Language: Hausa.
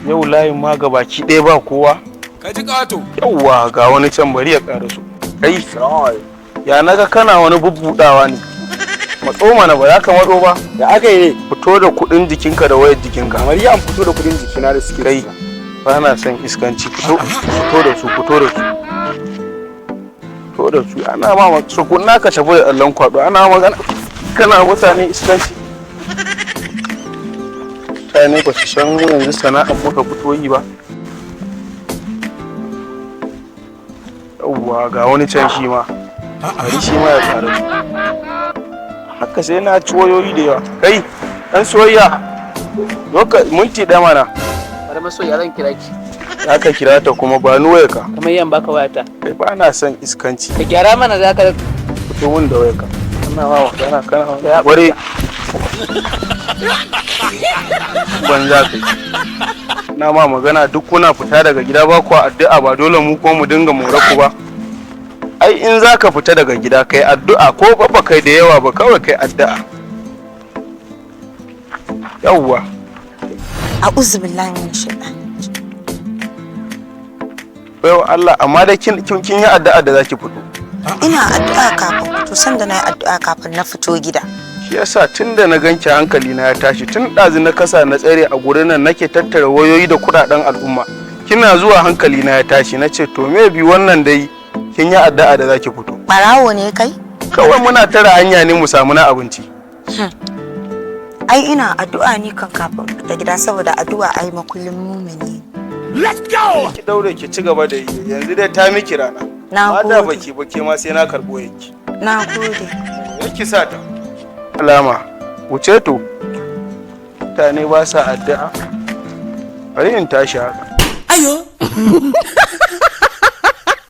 Yau layin ma gabaki ɗaya ba kowa. Ka ji ƙato. Yawwa ga wani can bari ya ƙara su. Kai, ya naga kana wani bubbudawa ne. Matso mana ba za ka matso ba. Da aka yi ne. Fito da kuɗin jikinka da wayar jikinka. Kamar an fito da kuɗin jikina da suke. Kai, ba na son iskanci. Fito da su. Fito da su. Ana ma sukunna ka tafi da allon kwaɗo. Ana magana. Kana mutane iskanci. Mutane ba su san yanzu sana'ar muka fito yi ba. Yawwa ga wani can shi ma. Bari shi ma ya ƙara su. Haka sai na ci wayoyi da yawa. Kai, ɗan soyayya. Minti ɗaya mana. Bari masoya zan kira ki. Za ka kira ta kuma ba ni wayarka. Kamar yan baka wayata. Kai ba na son iskanci. Ka gyara mana za ka fito wun da wayarka. Kana ware. Banza kai. Na ma magana duk kuna fita daga gida ba ku addu'a ba dole mu ko mu dinga more ku ba. Ai in za ka fita daga gida kai addu'a ko ba kai da yawa ba kawai kai addu'a. Yawwa. A'udhu billahi minash shaitani. Bayo Allah amma da kin yi addu'a da zaki fito. Ina addu'a kafin fito sanda na yi addu'a kafin na fito gida. Shi yasa tunda na ganki hankali na ya tashi tun ɗazu na kasa na tsare a gurin nan nake tattara wayoyi da kuɗaɗen al'umma. Kina zuwa hankali na ya tashi na ce to me bi wannan dai kin yi addu'a da zaki fito. Barawo ne kai? Kawai muna tara hanya ne mu samu na abinci. Ai ina addu'a ni kan kafin fita gida saboda addu'a ai makullin mumini. Let's go! Ki daure ki ci gaba da yi yanzu dai ta miki rana. Na gode. Ba da baki ba ke ma sai na karɓo yanki. Na gode. Yaki sa ta. Alama wuce to. Mutane ba sa addu'a. Bari in tashi haka. Ayo!